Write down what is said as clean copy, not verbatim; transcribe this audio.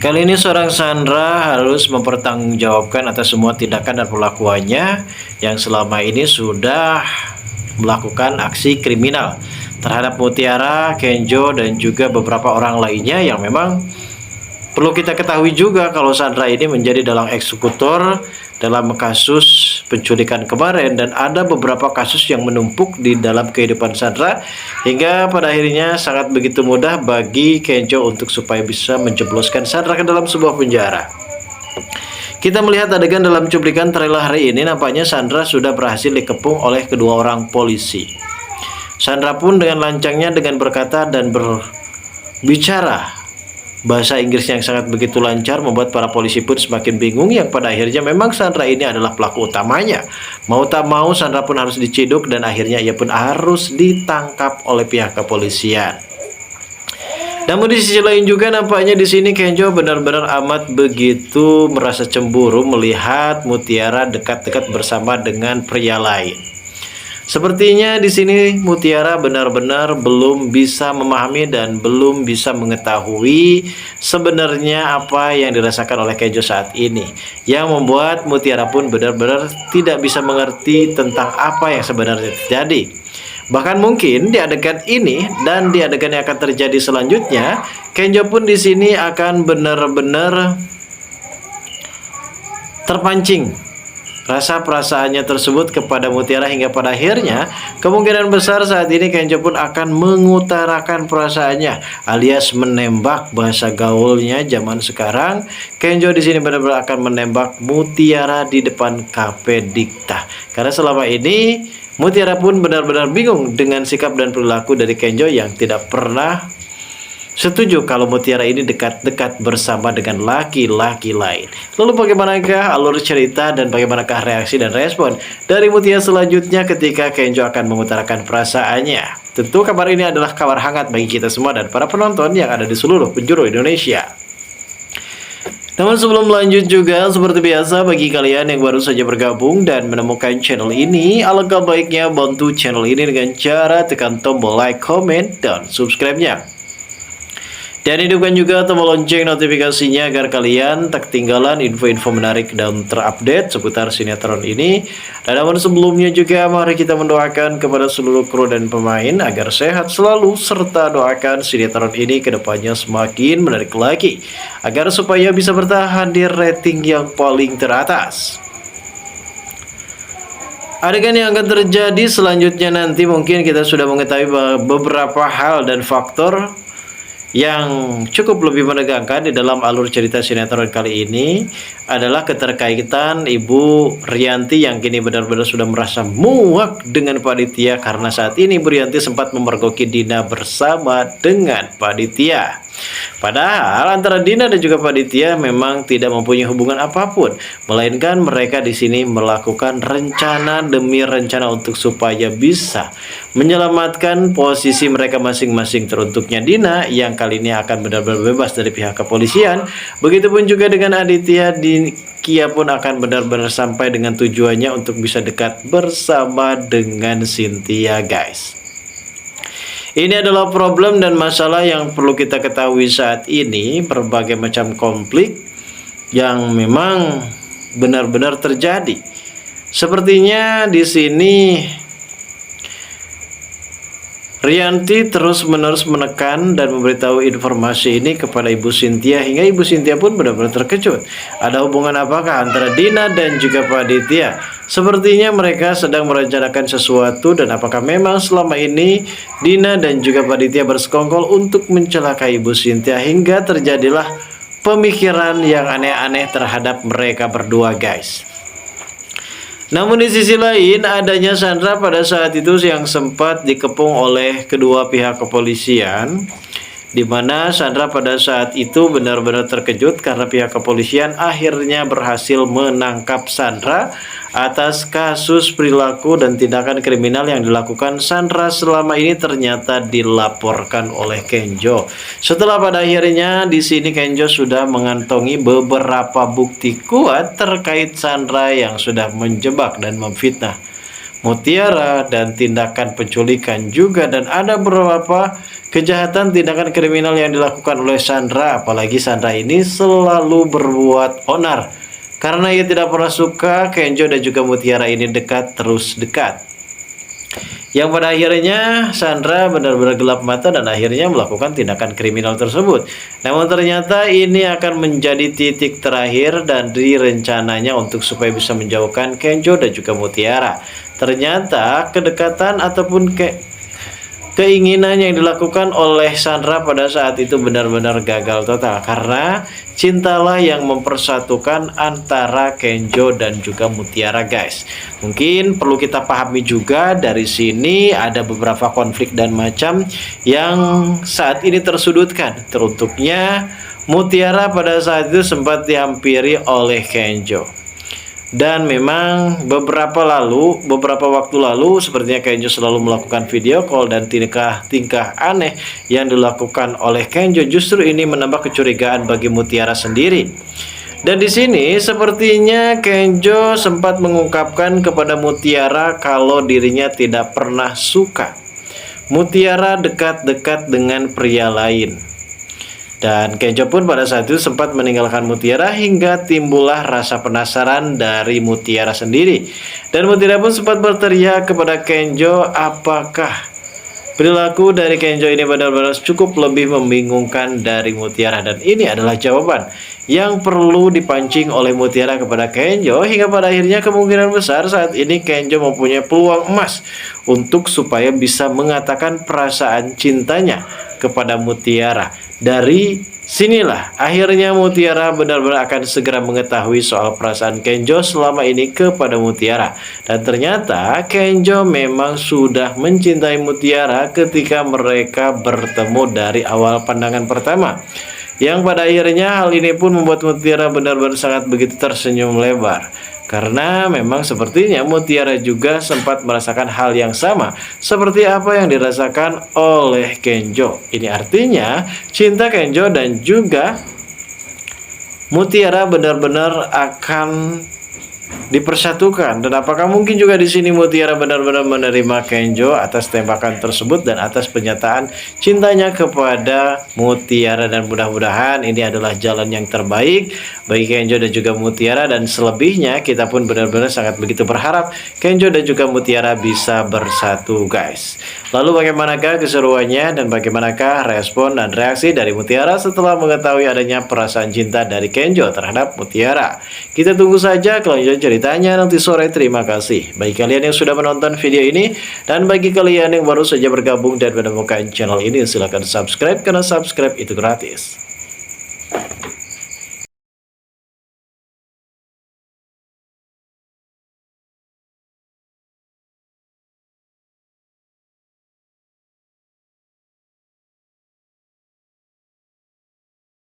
Kali ini seorang Sandra harus mempertanggungjawabkan atas semua tindakan dan perlakuannya yang selama ini sudah melakukan aksi kriminal terhadap Mutiara, Kenjo, dan juga beberapa orang lainnya yang memang perlu kita ketahui juga kalau Sandra ini menjadi dalang eksekutor dalam kasus penculikan kemarin, dan ada beberapa kasus yang menumpuk di dalam kehidupan Sandra hingga pada akhirnya sangat begitu mudah bagi Kenjo untuk supaya bisa menjebloskan Sandra ke dalam sebuah penjara. Kita melihat adegan dalam cuplikan trailer hari ini, nampaknya Sandra sudah berhasil dikepung oleh kedua orang polisi. Sandra pun dengan lancangnya dengan berkata dan berbicara bahasa Inggris yang sangat begitu lancar membuat para polisi pun semakin bingung, yang pada akhirnya memang Sandra ini adalah pelaku utamanya. Mau tak mau Sandra pun harus diciduk dan akhirnya ia pun harus ditangkap oleh pihak kepolisian. Namun di sisi lain juga nampaknya di sini Kenjo benar-benar amat begitu merasa cemburu melihat Mutiara dekat-dekat bersama dengan pria lain. Sepertinya di sini Mutiara benar-benar belum bisa memahami dan belum bisa mengetahui sebenarnya apa yang dirasakan oleh Kenjo saat ini, yang membuat Mutiara pun benar-benar tidak bisa mengerti tentang apa yang sebenarnya terjadi. Bahkan mungkin di adegan ini dan di adegan yang akan terjadi selanjutnya, Kenjo pun di sini akan benar-benar terpancing rasa perasaannya tersebut kepada Mutiara hingga pada akhirnya kemungkinan besar saat ini Kenjo pun akan mengutarakan perasaannya alias menembak bahasa gaulnya zaman sekarang. Kenjo di sini benar-benar akan menembak Mutiara di depan Cafe Dikta, karena selama ini Mutiara pun benar-benar bingung dengan sikap dan perilaku dari Kenjo yang tidak pernah setuju kalau Mutiara ini dekat-dekat bersama dengan laki-laki lain. Lalu bagaimanakah alur cerita dan bagaimanakah reaksi dan respon dari Mutiara selanjutnya ketika Kenjo akan mengutarakan perasaannya? Tentu kabar ini adalah kabar hangat bagi kita semua dan para penonton yang ada di seluruh penjuru Indonesia. Namun sebelum lanjut juga, seperti biasa bagi kalian yang baru saja bergabung dan menemukan channel ini, alangkah baiknya bantu channel ini dengan cara tekan tombol like, comment, dan subscribe-nya. Dan hidupkan juga tombol lonceng notifikasinya agar kalian tak ketinggalan info-info menarik dan terupdate seputar sinetron ini. Dan namun sebelumnya juga mari kita mendoakan kepada seluruh kru dan pemain agar sehat selalu, serta doakan sinetron ini kedepannya semakin menarik lagi agar supaya bisa bertahan di rating yang paling teratas. Adegan yang akan terjadi selanjutnya nanti mungkin kita sudah mengetahui beberapa hal dan faktor yang cukup lebih menegangkan di dalam alur cerita sinetron kali ini adalah keterkaitan Ibu Rianti yang kini benar-benar sudah merasa muak dengan Pak Ditya, karena saat ini Ibu Rianti sempat memergoki Dina bersama dengan Pak Ditya. Padahal antara Dina dan juga Pak Ditya memang tidak mempunyai hubungan apapun, melainkan mereka di sini melakukan rencana demi rencana untuk supaya bisa menyelamatkan posisi mereka masing-masing, teruntuknya Dina yang kali ini akan benar-benar bebas dari pihak kepolisian. Begitupun juga dengan Aditya, Kia pun akan benar-benar sampai dengan tujuannya untuk bisa dekat bersama dengan Cynthia, guys. Ini adalah problem dan masalah yang perlu kita ketahui saat ini, berbagai macam konflik yang memang benar-benar terjadi. Sepertinya di sini Rianti terus-menerus menekan dan memberitahu informasi ini kepada Ibu Cynthia hingga Ibu Cynthia pun benar-benar terkejut. Ada hubungan apakah antara Dina dan juga Pak Ditya? Sepertinya mereka sedang merencanakan sesuatu, dan apakah memang selama ini Dina dan juga Pak Ditya bersekongkol untuk mencelakai Ibu Cynthia hingga terjadilah pemikiran yang aneh-aneh terhadap mereka berdua, guys. Namun di sisi lain adanya Sandra pada saat itu yang sempat dikepung oleh kedua pihak kepolisian, di mana Sandra pada saat itu benar-benar terkejut karena pihak kepolisian akhirnya berhasil menangkap Sandra atas kasus perilaku dan tindakan kriminal yang dilakukan Sandra selama ini ternyata dilaporkan oleh Kenjo. Setelah pada akhirnya di sini Kenjo sudah mengantongi beberapa bukti kuat terkait Sandra yang sudah menjebak dan memfitnah Mutiara dan tindakan penculikan juga, dan ada beberapa kejahatan tindakan kriminal yang dilakukan oleh Sandra. Apalagi Sandra ini selalu berbuat onar karena ia tidak pernah suka Kenjo dan juga Mutiara ini terus dekat. Yang pada akhirnya Sandra benar-benar gelap mata dan akhirnya melakukan tindakan kriminal tersebut. Namun ternyata ini akan menjadi titik terakhir dan rencananya untuk supaya bisa menjauhkan Kenjo dan juga Mutiara. Ternyata kedekatan ataupun keinginan yang dilakukan oleh Sandra pada saat itu benar-benar gagal total, karena cintalah yang mempersatukan antara Kenjo dan juga Mutiara, guys. Mungkin perlu kita pahami juga dari sini ada beberapa konflik dan macam yang saat ini tersudutkan. Teruntuknya Mutiara pada saat itu sempat dihampiri oleh Kenjo. Dan memang beberapa waktu lalu sepertinya Kenjo selalu melakukan video call dan tingkah aneh yang dilakukan oleh Kenjo. Justru ini menambah kecurigaan bagi Mutiara sendiri. Dan di sini sepertinya Kenjo sempat mengungkapkan kepada Mutiara kalau dirinya tidak pernah suka Mutiara dekat-dekat dengan pria lain. Dan Kenjo pun pada saat itu sempat meninggalkan Mutiara hingga timbullah rasa penasaran dari Mutiara sendiri. Dan Mutiara pun sempat berteriak kepada Kenjo, apakah perilaku dari Kenjo ini benar-benar cukup lebih membingungkan dari Mutiara. Dan ini adalah jawaban yang perlu dipancing oleh Mutiara kepada Kenjo, hingga pada akhirnya kemungkinan besar saat ini Kenjo mempunyai peluang emas untuk supaya bisa mengatakan perasaan cintanya kepada Mutiara. Dari sinilah akhirnya Mutiara benar-benar akan segera mengetahui soal perasaan Kenjo selama ini kepada Mutiara. Dan ternyata Kenjo memang sudah mencintai Mutiara ketika mereka bertemu dari awal pandangan pertama. Yang pada akhirnya hal ini pun membuat Mutiara benar-benar sangat begitu tersenyum lebar. Karena memang sepertinya Mutiara juga sempat merasakan hal yang sama seperti apa yang dirasakan oleh Kenjo. Ini artinya cinta Kenjo dan juga Mutiara benar-benar akan dipersatukan. Dan apakah mungkin juga di sini Mutiara benar-benar menerima Kenjo atas tembakan tersebut dan atas pernyataan cintanya kepada Mutiara. Dan mudah-mudahan ini adalah jalan yang terbaik bagi Kenjo dan juga Mutiara, dan selebihnya kita pun benar-benar sangat begitu berharap Kenjo dan juga Mutiara bisa bersatu, guys. Lalu bagaimanakah keseruannya dan bagaimanakah respon dan reaksi dari Mutiara setelah mengetahui adanya perasaan cinta dari Kenjo terhadap Mutiara? Kita tunggu saja kelanjutan ceritanya nanti sore. Terima kasih bagi kalian yang sudah menonton video ini, dan bagi kalian yang baru saja bergabung dan menemukan channel ini, silahkan subscribe karena subscribe itu gratis.